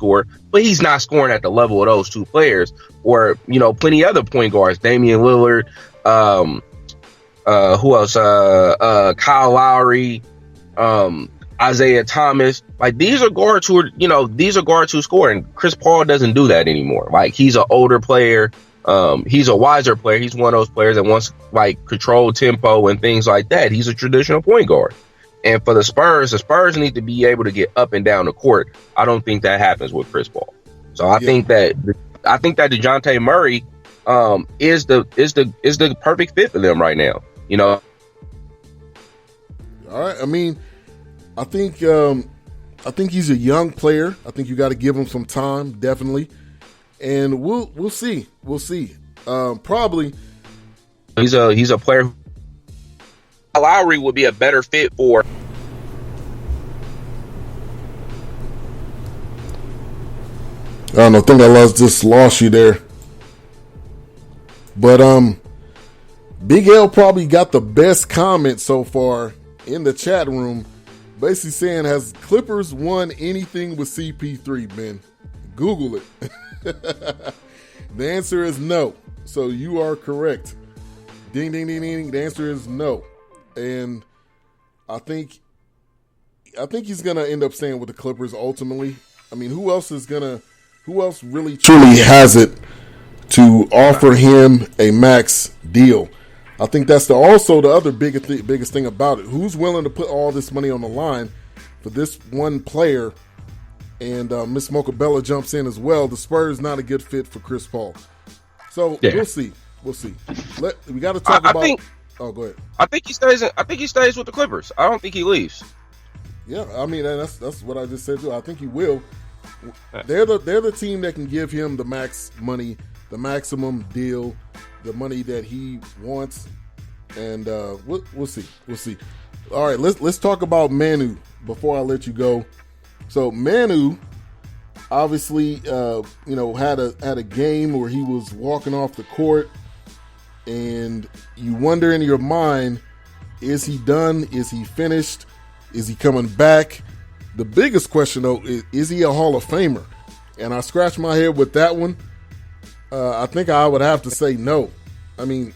score, but he's not scoring at the level of those two players, or plenty other point guards, Damian Lillard, who else? Kyle Lowry, Isaiah Thomas. Like, these are guards who score, and Chris Paul doesn't do that anymore. Like, he's an older player. He's a wiser player. He's one of those players that wants control tempo and things like that. He's a traditional point guard. And for the Spurs need to be able to get up and down the court. I don't think that happens with Chris Paul. So I think that DeJounte Murray is the perfect fit for them right now. All right. I mean, I think he's a young player. I think you got to give him some time, definitely. And we'll see. We'll see. Probably he's a player. Lowry would be a better fit for. I don't know. I think I lost you there. But Big L probably got the best comment so far in the chat room, basically saying, has Clippers won anything with CP3, man? Google it. The answer is no. So you are correct. Ding, ding, ding, ding. The answer is no. And I think he's going to end up staying with the Clippers ultimately. I mean, who else really truly has it to offer him a max deal? I think that's also the other biggest thing about it. Who's willing to put all this money on the line for this one player? And Miss Mocabella jumps in as well. The Spurs not a good fit for Chris Paul. So We'll see. We got to talk about. Oh, go ahead. I think he stays with the Clippers. I don't think he leaves. Yeah, I mean that's what I just said too. I think he will. They're the team that can give him the max money, the maximum deal, the money that he wants, and we'll see. We'll see. All right, let's talk about Manu before I let you go. So Manu, obviously, had a game where he was walking off the court. And you wonder in your mind, is he done? Is he finished? Is he coming back? The biggest question, though, is he a Hall of Famer? And I scratched my head with that one. I think I would have to say no. I mean,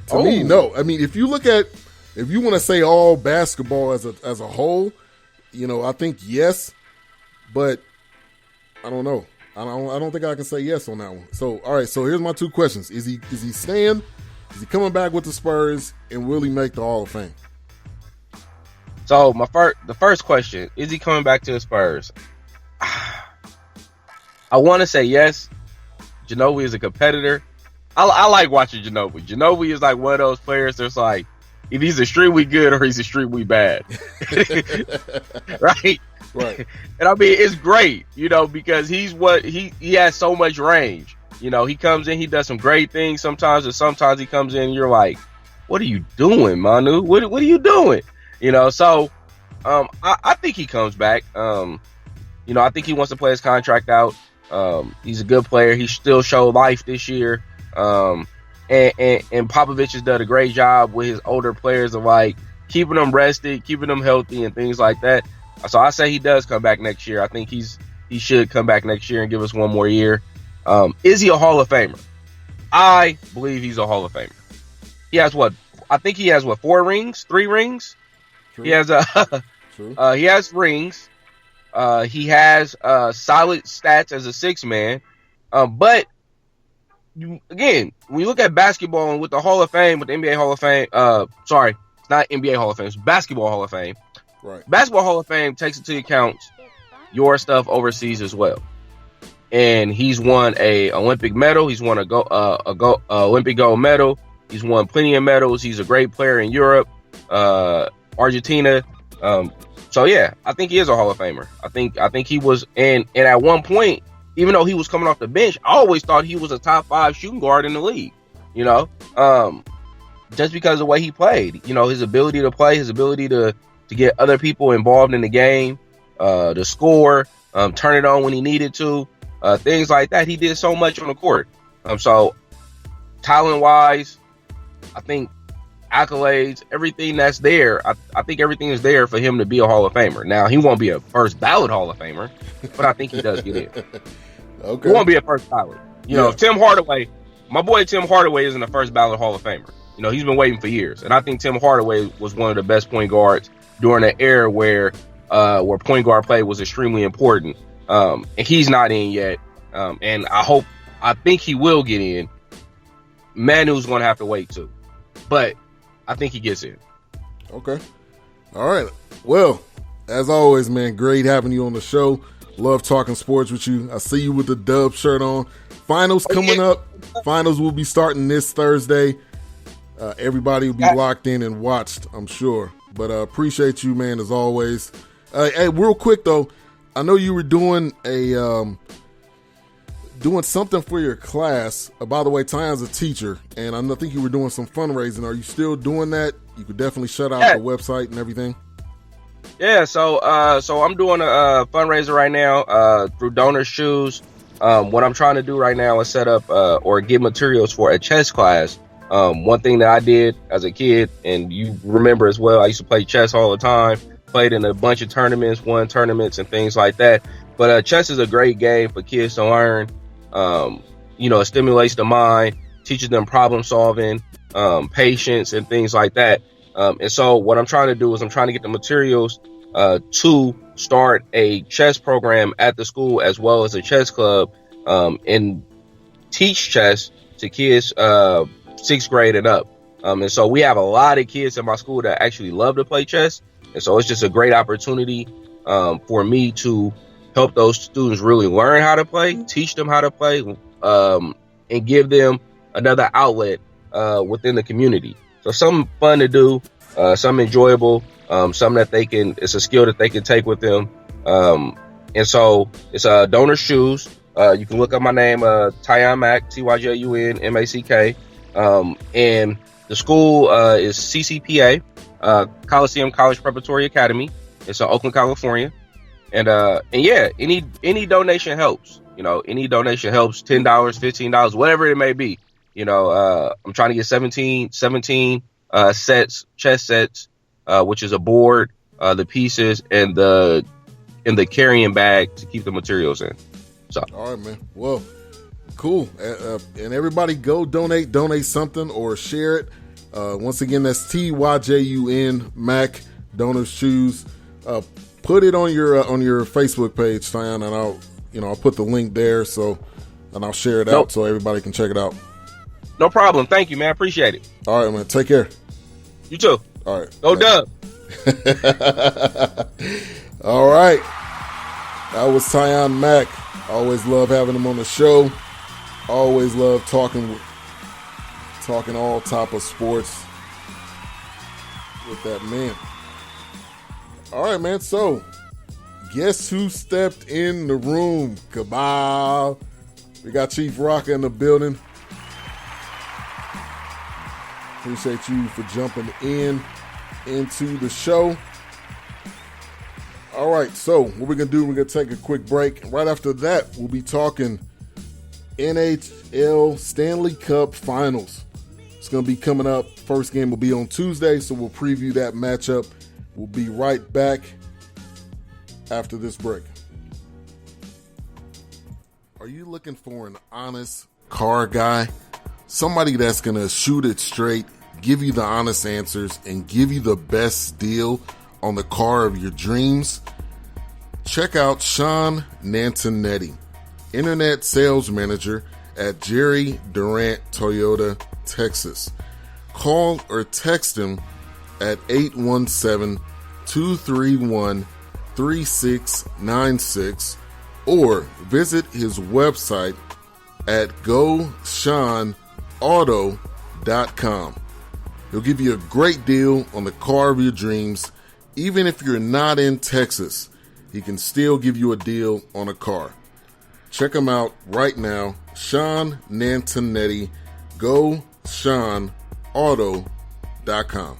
to me, no. I mean, if you want to say all basketball as a whole, I think yes. But I don't know. I don't think I can say yes on that one. So, all right. So here's my two questions: Is he staying? Is he coming back with the Spurs, and will he make the Hall of Fame? So the first question, is he coming back to the Spurs? I want to say yes. Ginobili is a competitor. I like watching Ginobili. Ginobili is like one of those players that's like, if he's extremely good or he's extremely bad. Right? Right. And I mean, it's great, because he has so much range. He comes in, he does some great things sometimes, and sometimes he comes in and you're like, what are you doing, Manu? What are you doing? So I think he comes back. I think he wants to play his contract out. He's a good player. He still showed life this year. And Popovich has done a great job with his older players of keeping them rested, keeping them healthy and things like that. So I say he does come back next year. I think he should come back next year and give us one more year. Is he a Hall of Famer? I believe he's a Hall of Famer. He has I think he has 4 rings, 3 rings. True. He has he has rings. He has solid stats as a 6-man. But again, when you look at basketball and with the Hall of Fame, with the NBA Hall of Fame, sorry, it's not NBA Hall of Fame, it's Basketball Hall of Fame. Right. Basketball Hall of Fame takes into account your stuff overseas as well. And he's won a Olympic medal. He's won Olympic gold medal. He's won plenty of medals. He's a great player in Europe, Argentina. So yeah, I think he is a Hall of Famer. I think he was, and at one point, even though he was coming off the bench, I always thought he was a top 5 shooting guard in the league. Just because of the way he played. His ability to play, his ability to get other people involved in the game, to score, turn it on when he needed to. Things like that. He did so much on the court. So talent wise, I think accolades, everything that's there. I think everything is there for him to be a Hall of Famer. Now, he won't be a first ballot Hall of Famer, but I think he does get in. Okay. He won't be a first ballot. You know, Tim Hardaway, my boy Tim Hardaway isn't a first ballot Hall of Famer. You know, he's been waiting for years. And I think Tim Hardaway was one of the best point guards during an era where point guard play was extremely important. And he's not in yet. And I think he will get in. Manu's going to have to wait too. But I think he gets in. Okay. All right. Well, as always, man, great having you on the show. Love talking sports with you. I see you with the Dub shirt on. Finals coming up. Finals will be starting this Thursday. Everybody will be locked in and watched, I'm sure. But appreciate you, man, as always. Hey, real quick, though, I know you were doing something for your class. By the way, Tyjun's a teacher, and I think you were doing some fundraising. Are you still doing that? You could definitely shout out the website and everything. Yeah, so I'm doing a fundraiser right now through Donor Shoes. What I'm trying to do right now is set up or get materials for a chess class. One thing that I did as a kid, and you remember as well, I used to play chess all the time, played in a bunch of tournaments, won tournaments and things like that. But chess is a great game for kids to learn. It stimulates the mind, teaches them problem solving, patience and things like that. And so what I'm trying to do is I'm trying to get the materials to start a chess program at the school as well as a chess club and teach chess to kids 6th grade and up. And so we have a lot of kids in my school that actually love to play chess. And so it's just a great opportunity for me to help those students really learn how to play, teach them how to play, and give them another outlet within the community. So something fun to do, something enjoyable, something that it's a skill that they can take with them. And so it's Donor Shoes. You can look up my name, Tyjun Mack, Tyjun Mack. And the school is CCPA, Coliseum College Preparatory Academy. It's in Oakland, California. And yeah, any donation helps. Any donation helps. $10, $15, whatever it may be. I'm trying to get 17 chess sets, which is a board, the pieces, and the carrying bag to keep the materials in. So. All right, man. Well, cool. And everybody go donate something or share it. Once again, that's Tyjun Mack, Donor Shoes. Put it on your Facebook page, Tyjun, and I'll put the link there. And I'll share it out so everybody can check it out. No problem. Thank you, man. Appreciate it. All right, man. Take care. You too. All right. Go Dub. All right. That was Tyjun Mack. Always love having him on the show. Always love talking all type of sports with that man. All right, man. So, guess who stepped in the room? Cabal. We got Chief Rocker in the building. Appreciate you for jumping into the show. All right, so what we're going to do, we're going to take a quick break. Right after that, we'll be talking NHL Stanley Cup Finals. It's going to be coming up. First game will be on Tuesday, so we'll preview that matchup. We'll be right back after this break. Are you looking for an honest car guy? Somebody that's going to shoot it straight, give you the honest answers, and give you the best deal on the car of your dreams? Check out ShawnNataneti, Internet Sales Manager at Jerry Durant Toyota, Texas. Call or text him at 817-231-3696 or visit his website at GoShawnAuto.com. He'll give you a great deal on the car of your dreams. Even if you're not in Texas, he can still give you a deal on a car. Check him out right now. ShawnNataneti, GoShawnAuto.com.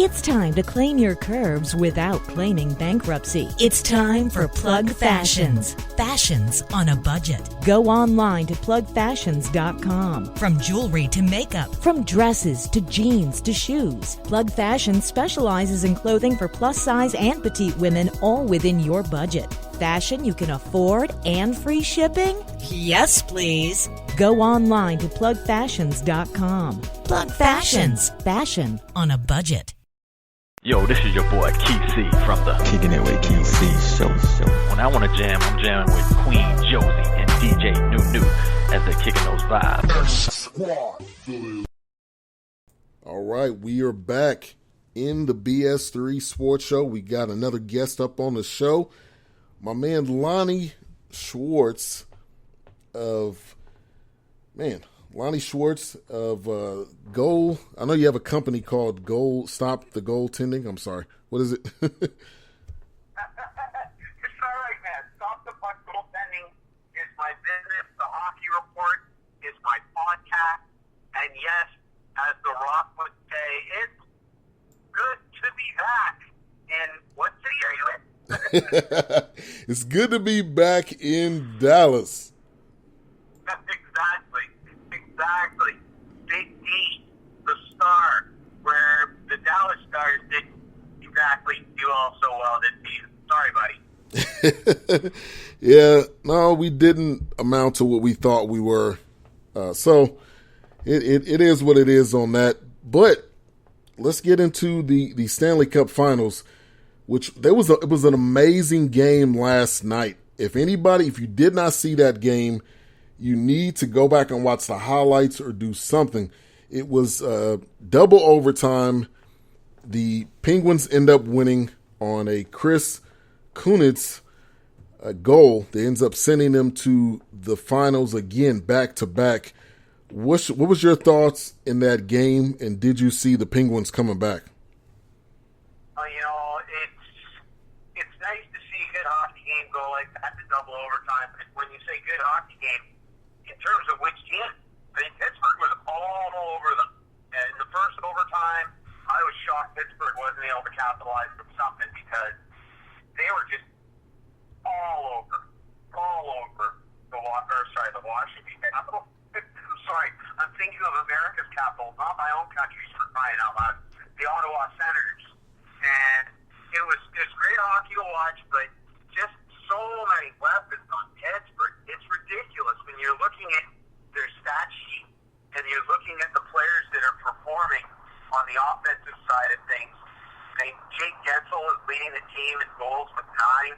It's time to claim your curves without claiming bankruptcy. It's time for Plug Fashions. Fashions on a budget. Go online to plugfashions.com. From jewelry to makeup, from dresses to jeans to shoes, Plug Fashions specializes in clothing for plus size and petite women, all within your budget. Fashion you can afford and free shipping? Yes, please. Go online to plugfashions.com. Plug Fashions. Fashion on a budget. Yo, this is your boy Key C from the Kicking It With Key C show. When I want to jam, I'm jamming with Queen Josie and DJ New as they're kicking those vibes. All right, we are back in the BS3 Sports Show. We got another guest up on the show. My man Launy Schwartz of Goal. I know you have a company called Goal. Stop the Goaltending. I'm sorry. What is it? It's all right, man. Stop the Puck Goaltending is my business. The Hockey Report is my podcast. And yes, as The Rock would say, it's good to be back. And what city are you in? It's good to be back in Dallas. Exactly. Big D, the star, where the Dallas Stars didn't exactly do all so well this season. Sorry, buddy. Yeah, no, we didn't amount to what we thought we were. So it is what it is on that. But let's get into the Stanley Cup Finals, which it was an amazing game last night. If you did not see that game, you need to go back and watch the highlights or do something. It was double overtime. The Penguins end up winning on a Chris Kunitz goal that ends up sending them to the finals again, back to back. What was your thoughts in that game, and did you see the Penguins coming back? It's nice to see a good hockey game go like that to double overtime. But when you say good hockey game, in terms of which team, I mean, Pittsburgh was all over them. And in the first overtime, I was shocked Pittsburgh wasn't able to capitalize from something because they were just all over the Washington Capitals. Sorry, I'm thinking of America's capital, not my own country's, for crying out loud. The Ottawa Senators. And it was great hockey to watch, but just so many weapons on Pittsburgh. It's ridiculous when you're looking at their stat sheet and you're looking at the players that are performing on the offensive side of things. Jake Gensel is leading the team in goals with 9.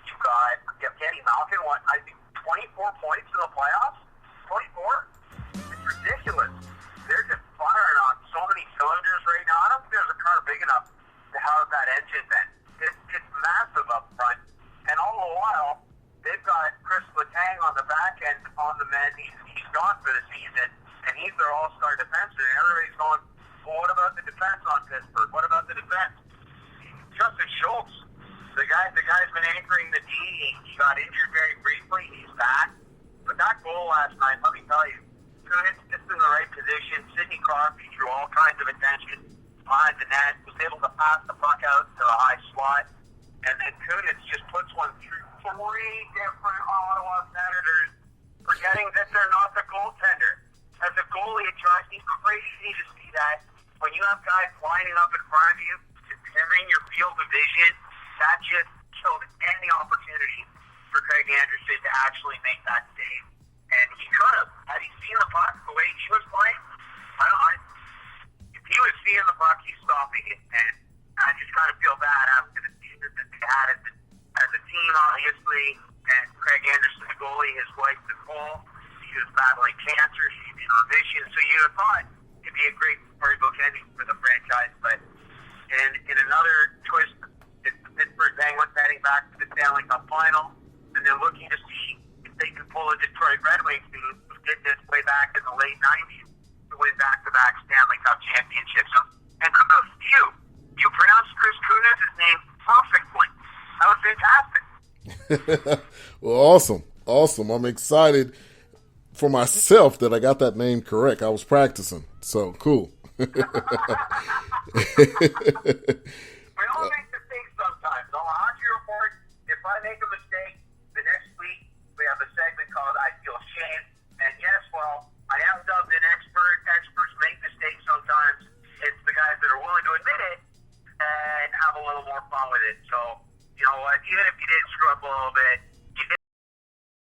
You've got Kenny Malkin, I think 24 points in the playoffs? 24? It's ridiculous. They're just firing on so many cylinders right now. I don't think there's a car big enough to house that engine then. It's massive up front. And all the while, they've got Chris Letang on the back end on the men. He's gone for the season, and he's their all-star defenseman. And everybody's going, well, what about the defense on Pittsburgh? What about the defense? Justin Schultz, the guy's been anchoring the D. He got injured very briefly. He's back. But that goal last night, let me tell you, Kunitz just in the right position. Sidney Crosby drew all kinds of attention behind the net, was able to pass the puck out to the high slot, and then Kunitz just puts one through 3 different Ottawa Senators, forgetting that they're not the goaltender. As a goalie, it drives me crazy to see that when you have guys lining up in front of you, comparing your field of vision, that just killed any opportunity for Craig Anderson to actually make that save. And he could have. Had he seen the puck the way he was playing, if he was seeing the puck, he's stopping it. And I just kind of feel bad after the season that they had as a team, obviously. And Craig Anderson, the goalie, his wife, Nicole, she was battling cancer. She's in remission. So you would have thought it'd be a great storybook ending for the franchise. But in another twist, it's the Pittsburgh Penguins heading back to the Stanley Cup Final. And they're looking to see if they can pull a Detroit Red Wings who did this way back in the late 90s to win back-to-back Stanley Cup championships. And kudos to you. You pronounced Chris Kunitz's name perfectly. That was fantastic. Well, awesome. I'm excited for myself that I got that name correct. I was practicing, so cool. We all make mistakes sometimes. On a hockey report, if I make a mistake,